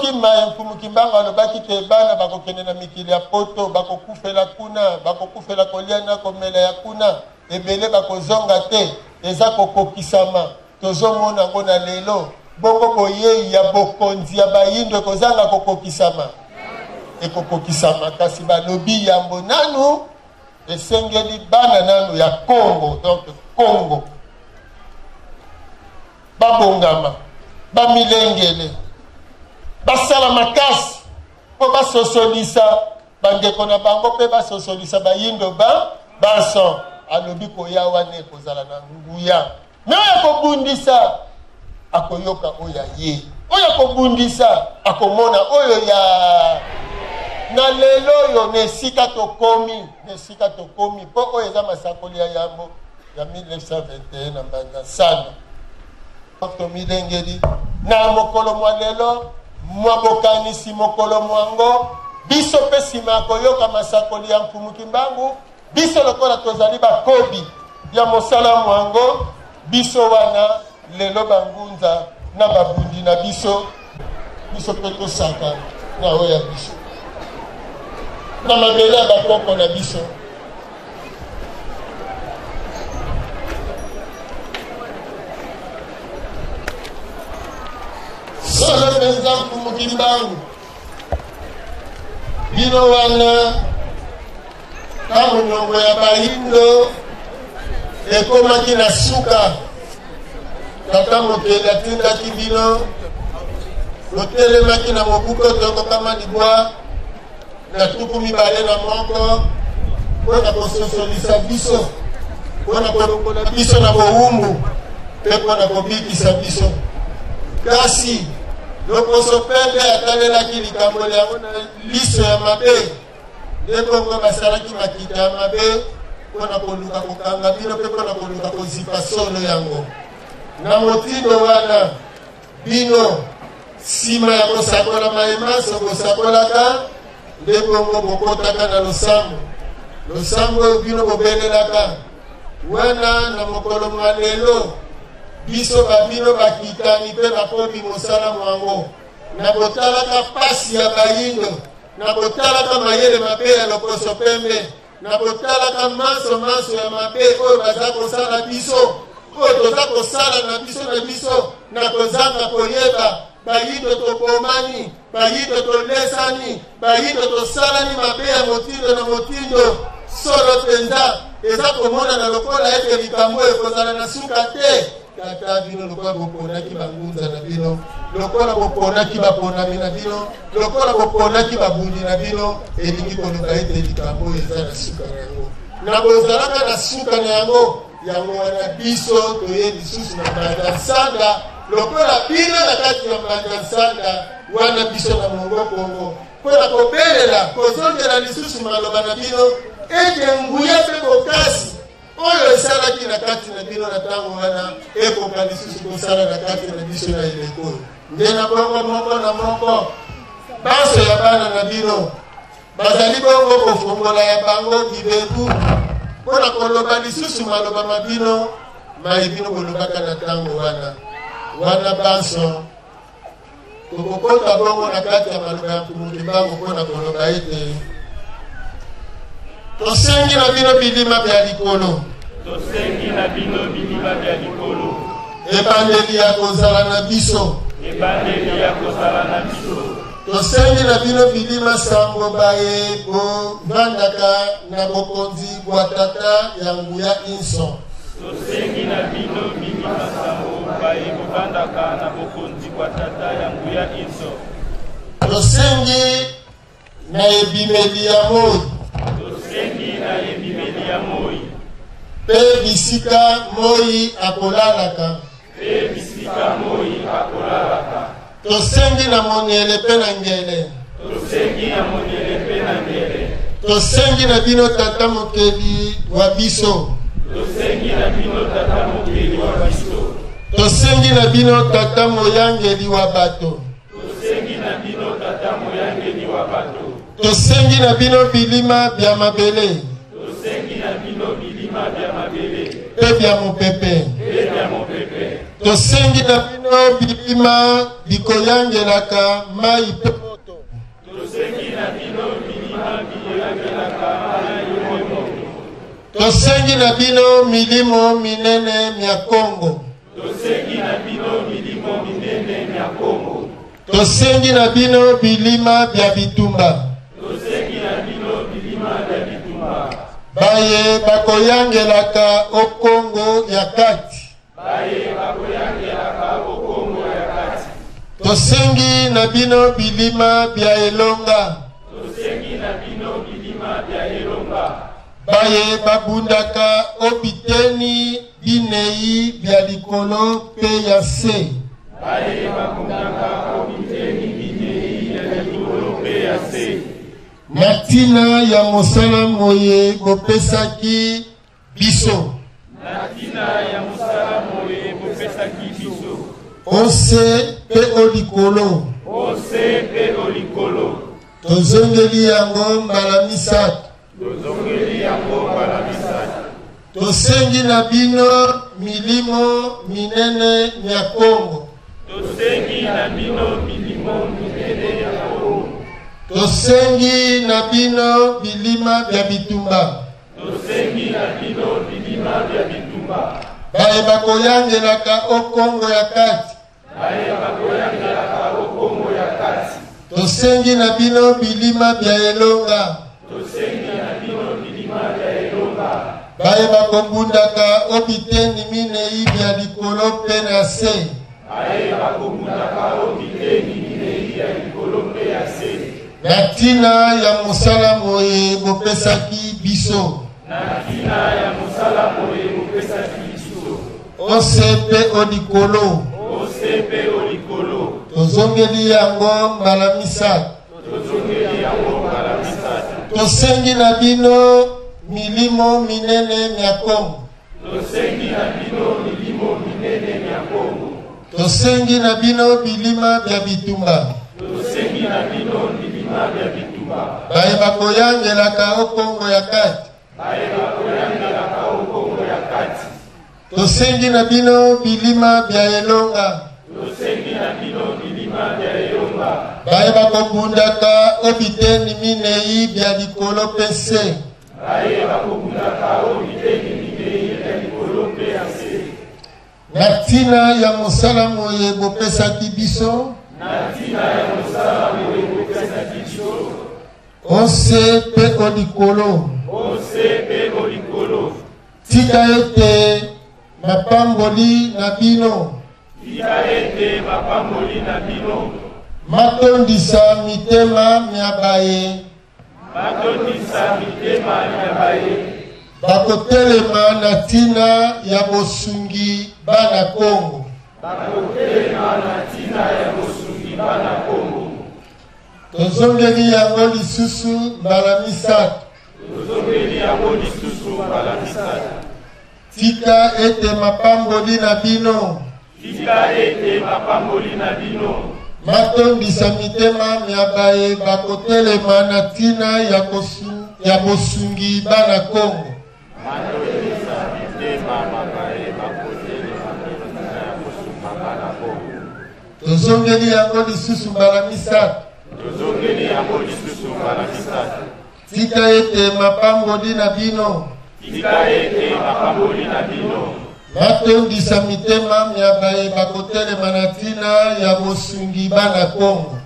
S3: Kima mfumu kimbangu alobaki ke bana bakokende na mikili ya poto bakokufela kuna bakokufela kolia na komela ya kuna ebele bakozonga te eza kokokisama tozomona ngo na lelo bongo boye ya bokonzi ya bayindo ekozanga kokokisama ekokokisama kasi balobi yambo nanu esengeli bana nanu ya Congo donc Congo babongama bamilengele basala makasi po basosolisa bandeko na bango pe basosolisa bayindo baso alobi koya wana ekozala na nguya me oyo akobundisa akoyoka oyo ye oyo akobundisa akomona oyo ya na lelo oyo nesika tokomi po oyo eza masakoli ya yambo ya 1921 na mbanda sana tomilengeli na mokolo mwa lelo mwa bokanisi mokolo mwango biso pe nsima koyoka masakoli ya mfumu kimbangu biso lokola tozali bakobi ya mosala mwango biso wana lelo bangunza na babundi na biso pe tosaka na oyo ya biso na mabele ya bakoko na biso. Solo penza mfumu kimbangu bino wana kamunongo ya bayindo ekomaki na suka tata mokeli atindaki bino botelemaki na mobuko tokokama libwa na tuku mibale na moko mpona kososolisa biso mpona kolongola biso na bowumbu mpe mpona kobikisa biso kasi lokoso pembe atalelaki likambo yango na liso ya mabe nde bongo basalaki makita ya mabe mpona koluka kokanga bino mpe mpona koluka kozipa solo yango na motindo wana bino nsima ya kosakola maemaso kosakolaka nde bongo bokotaka na losambo oyo bino bobelelaka wana na mokolo mwa lelo biso babino bakitani mpe bakomi mosala mwango na botalaka pasi ya bayindo na botalaka mayele mabe ya lokoso pembe na botalaka manso ya mabe oyo baza kosala biso oyo toza kosala na biso na kozanga koyeba bayido tobomani bayido tolesani bayido tosalani mabe ya motindo na motindo solo penza eza komona na lokola ete likambo ekozala na suka te kaka bino lokola boponaki bangunza na bino lokola boponaki baponami na bino lokola boponaki babundi na bino elingi koloba ete likambo eza na suka na yango na bozalaka na suka na yango yango wana biso toye lisusu na mbanda nsanda lokola bino na kati ya mbanda nsanda wana biso na mongo kongo mpona kobelela kozongela lisusu maloba na bino ete nguya mpe bokasi oyo esalaki na kati na bino na ntango wana ekoka lisusu kosala na kati na biso na eleko nde na bongo moko na moko banso ya bana na bino bazali bongo kofongola ya bango bibebu mpona koloba lisusu maloba mabino mai bino kolobaka na ntango wana banso tokokota bongo na kati ya maloba ya kumukibango mpona koloba ete tosengi na bino bilima bya likolo ebandeli ya kozala na biso tosengi na bino bilima sango baye bovandaka na bokonzi bwa tata ya nguya inso
S4: tosengi na bino bilima sango baye bovandaka na bokonzi bwa tata ya nguya inso
S3: tosengi na ebimeli ya moi pe bisika moi akolalaka tosengi na moniele pe na ngele tosengi na bino tata mokeli wa biso tosengi na bino tata moyangeli wa bato tosengi na bino bilima bya mabele pe bya mopepe tosengi na bino bilima bikoyangelaka mai pe moto tosengi na bino milimo minene mya Kongo tosengi na bino bilima bya bitumba baye bakoyangelaka okongo ya kati tosengi na bino bilima bya elonga baye babundaka obiteni binei bya likolo pe ya se na ntina ya mosala moye bopesaki biso ose pe olikolo tozongeli yango mbala misato tosengi na bino milimo minene ya Kongo tosengi na bino bilima bya bitumba baye bakoyangelaka okongo ya kati tosengi na bino bilima bya elonga baye bakobundaka obiteni minei bya likolo pe na se na ntina ya mosala moye bopesaki biso ose pe olikolo tozongeli yango mbala misato tosengi na bino milimo minene mya Kongo tosengi na bino bilima bya bitumba baye bakoyangelaka okongo ya kati tosengi na bino bilima bya elonga baye bakobundaka obiteni minei bya likolo pe se na ntina ya mosala moye bopesaki biso ose pe olikolo tika ete mapamboli na bino matondisa mitema miabaye bakotelema na ntina ya bosungi bana Kongo tozongeli yango lisusu mbala misato tika ete mapamboli na bino matondisa mitema miabaye bakotelema na ntina ya bosungi bana Kongo tozongeli yango lisusu mbala misato tika ete mapamboli na bino matondisa mitema miabaye bakotelema na ntina ya bosungi bana Kongo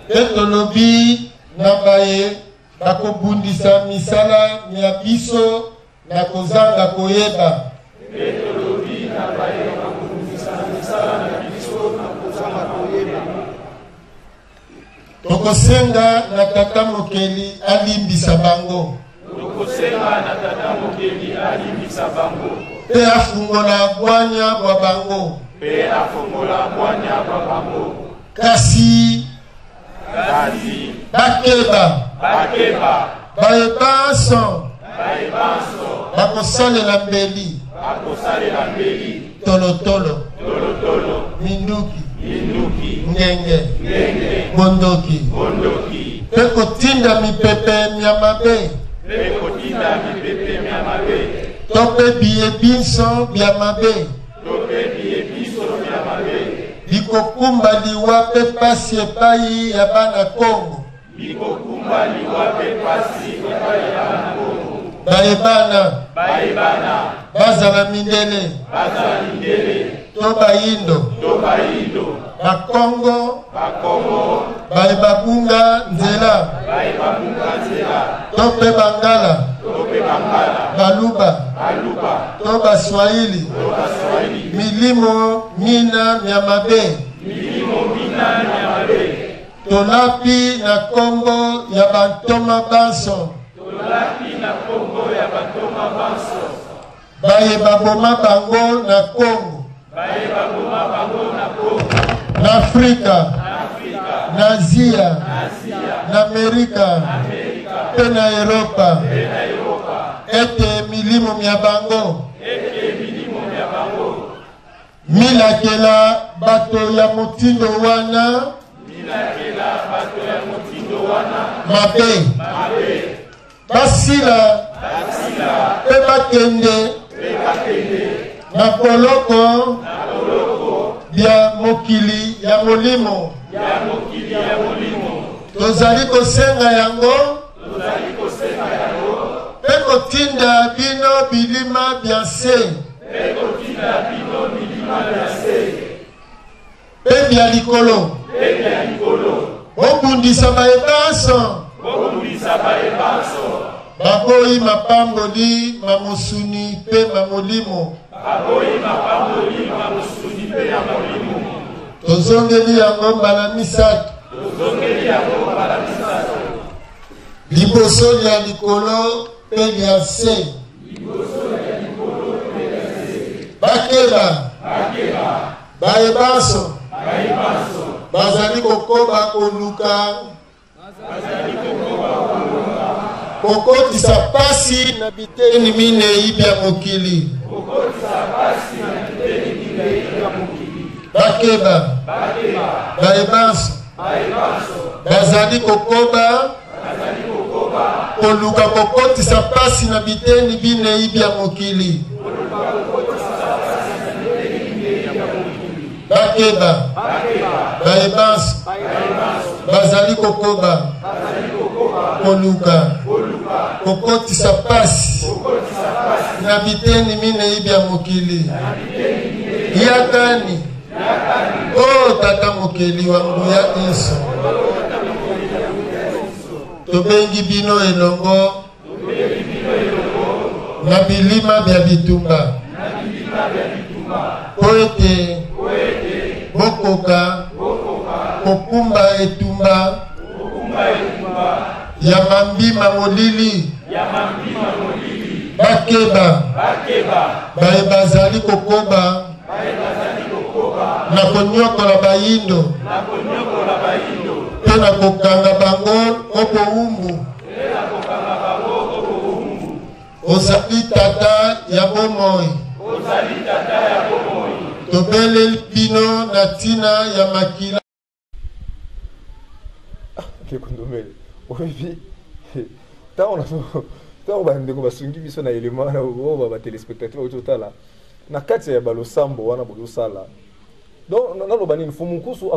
S3: pe tolobi na baye bakobundisa misala ya biso na kozanga koyeba tokosenga na tata mokeli alimbisa bango pe afungola bwanya bwa bango kasi bakeba bayebanso bakosalela mbeli tolotolo minduki ngenge bondoki pe kotinda mipepe mya mabe tope biye binso bya mabe bikokumba liwa pe pasi epai ya bana Kongo bayebana bazala mindele to bayindo bakongo bayebabunga nzela to pe bangala baluba to baswahili milimo mina myamabe tolapi na kombo ya bantoma banso baye baboma bango na Kongo na Afrika na Asia na Amerika pe na Europa ete milimo mya bango milakela bato ya mutindo wana mabe basila pe bakende na poloko bya mokili ya molimo tozali kosenga yango pe kotinda bino bilima bya se pe bya likolo bobundisa bayebanso baboyi mapamboli mamosuni pe mamolimo tozongeli yango mbala misato liboso lya likolo pe lya se bakeba bayebanso bazali kokoba koluka kokotisa pasi na biteni minei bya mokili bakeba bayebanso bazali kokoba koluka kokotisa pasi na biteni binei bya mokili bakeba bayebanso bazali kokoba koluka kokotisa pasi na biteni mine ibya mokili yakani o tata mokili wangu ya iso tobengi bino elongo na bilima bya bitumba po ete bokoka kokumba etumba ya mambima molili bakeba baye bazali kokoba na konyokola bayindo mpe na kokanga bango oboumbu ozali tata ya bomoi tobele bino na tina ya makila
S1: kondomele oyebi ntango bandeko basungi biso na elema na batelespectateur bauti otala na kati ya balosambo wana bozosala donc naloba nini fumukusu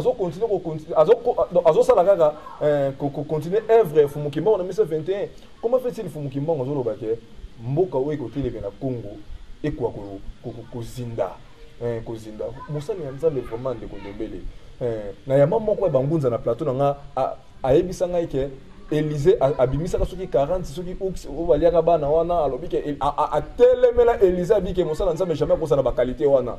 S1: azosala kaka kocontinue œuvre ya Fumukimbangu na 1921 comment fait-il Fumukimbangu azoloba ke mboka oyo ekoteleme na Congo ekwa kozinda mosali ya nzambe vraiment ndeko ndombele na yama moko ya bangunza na plateau nanga ayebisa ngai ke Élysée abimisaka soki 40 soki ux obaliaka bana wana alobi ke atelemela Élysée abike mosala nzambe jamais kosala ba qualité wana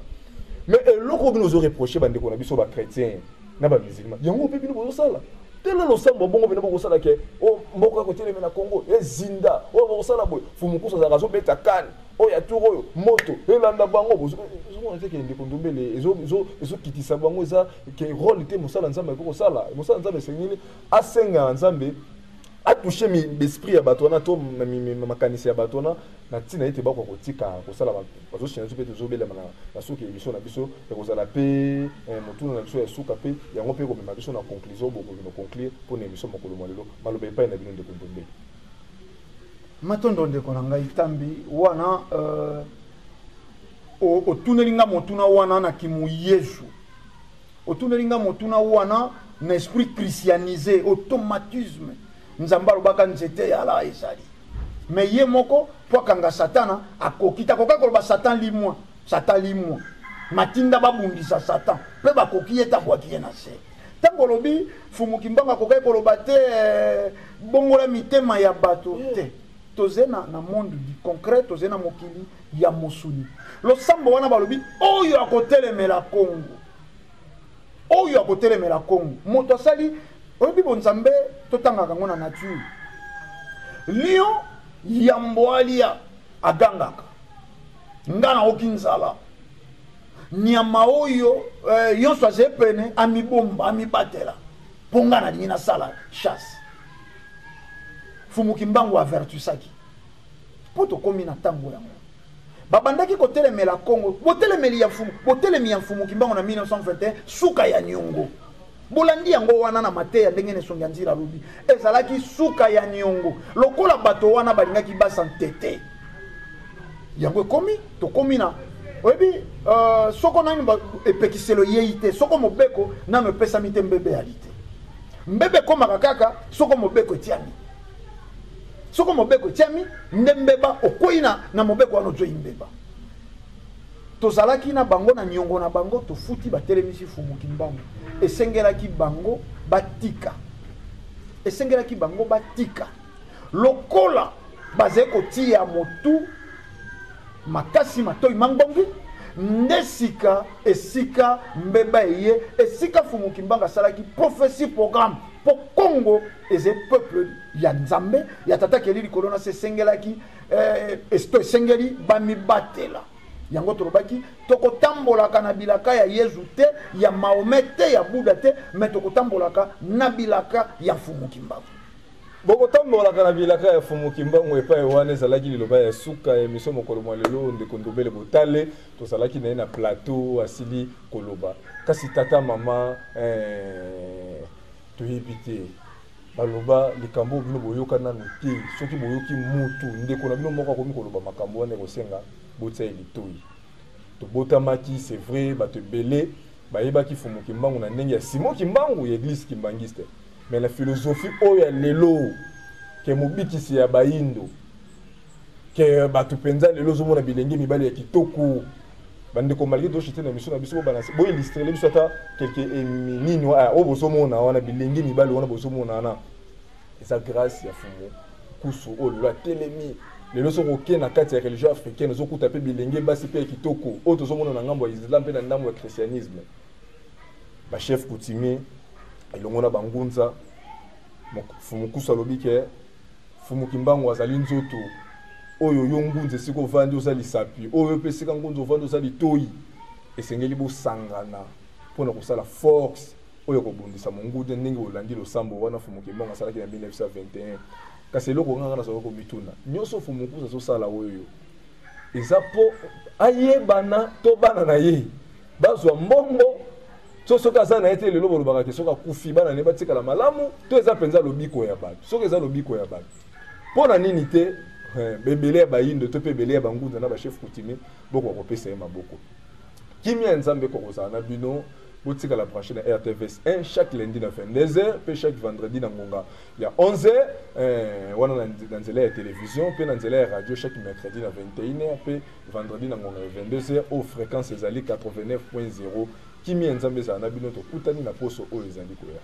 S1: mais eloko bino zo reprocher bandeko na biso ba chrétien na ba musulman yango pe bino bozosala tele lo sambo bongo bino bozosala ke o mboka ko telemela Congo ezinda o bozosala boy Fumukusu za razo beta kan o ya turo oyo moto elanda bango bozo on ke ndeko ndombele ezo kitisa bango za ke rôle te mosala nzambe ko sala mosala nzambe sengini asenga nzambe a touché l'esprit ya batona to makanisi ya batona na tina ete bako kotika kosala bazo china pe tozobela na soki émission na biso ya kozala pe motuna na biso ya suka pe yango pe ko mema biso na conclusion boko no conclure pour na émission mokolo malelo maloba epai na bino ndeko ndombele
S2: matondo ndeko na ngai tambi wana otunelinga motuna wana na kimu Yesu otunelinga motuna wana na esprit christianisé automatisme nzamba lobaka nzete ya la ezali mais ye moko po kanga satana akokita koka koloba satan limwa matinda babundisa satan pe bakoki eta kwa kiena se tango lobi Fumukimbangu akokai koloba te bongola mitema ya bato te tozena na monde du concret tozena mokili ya mosuni losambo wana balobi oyo akotelemela Congo moto asali oyebi bonzambe totangaka ngo na nature lion yamboalia agangaka ngana okinzala nyama oyo yonso azepene amibomba amibatela ponga na dingina sala chasse Fumukimbangu avertusaki poto komi na tango yango babandaki kotelemela Congo botelemi ya Fumukimbangu na 1921 suka ya Nyongo bolandi yango wana na mateya ndenge nesongi ya nzira lobi ezalaki suka ya Nyongo lokola bato wana balingaki basantete yango ekomi tokomi na oyebi soko nani epekiselo yei te soko mobeko nano epesami te mbebe yali te mbebe ekomaka kaka soko mobeko etiami nde mbeba okwei na mobeko wana ozoi mbeba tozalaki na bango na Nyongo na bango tofuti batelemisi Fumukimbangu esengelaki bango batika lokola baze kotia motu makasi matoi mangbongi ndesika esika mbeba eye esika Fumukimbangu asalaki prophétie programme pour Congo eze peuple ya nzambe ya tata kelili kolona se sengelaki esto sengeli bamibatela yango tolobaki tokotambolaka na bilaka ya Yesu te ya Mahomet te ya Buddha te mais tokotambolaka na bilaka ya Fumukimbangu
S1: bokotambolaka na bilaka ya Fumukimbangu epai wana ezalaki liloba ya suka émission mokolo malelo ndeko ndombele botale tozalaki na ye na plateau asili koloba kasi tata mama toyebi te baloba likambo bino boyoka nanu te soki boyoki mutu ndeko na bino moko akomi koloba makambo wana ekosenga botia elitoi tobotamaki c'est vrai bato ebele bayebaki Fumukimbangu na ndenge ya Simon Kimbangu ya église kimbangiste mais la philosophie oyo ya lelo ke mobikisi ya bayindo ke bato penza lelo zomona bilenge mibali ya kitoko bandeko malgré to chité na mission na biso balance bo illustrer le biso ata quelques nini o bozomona wana bilenge mibali wana bozomona wana eza grâce ya fumu kusu o lwa telemi lelo so koke na kati ya religion africaine ozokuta pe bilenge basi pe kitoko o tozomona na ngambo ya islam pe na ndambo ya christianisme ba chef coutumier elongo na bangunza fumu kusu alobi ke fumu kimbango azali nzoto oyo yo ngunze siko vandi ozali sapi oyo pe sika ngunze vandi ozali toyi esengeli bosangana pona kosala force oyo kobundisa mongude ndenge olandi losambo wana fumu kimbango asalaki na 1921 kasi eloko nganga na soko mituna nyoso fumu kusu azosala oyo eza po ayebana to bana na ye bazwa mbongo so soki aza na ye te lelo bolobaka ke soki akufi bana ne batikala malamu to eza mpenza lobiko ya bato soki eza lobiko ya bato mpo na nini te bebele ya bayindo to mpe ebele ya bangunza na bachef coutumier bokokopesa ye maboko kimia ya nzambe kokozala na bino botikala branché na RTVS 1 chaque lundi na 22h mpe chaque vendredi na ngonga ya 11h wana na nzela ya télévision mpe na nzela ya radio chaque mercredi na 21h mpe vendredi na ngonga ya 22h au fréquence ezali 89.0 kimia ya nzambe ezala na bino tokutani na poso oyo ezali koya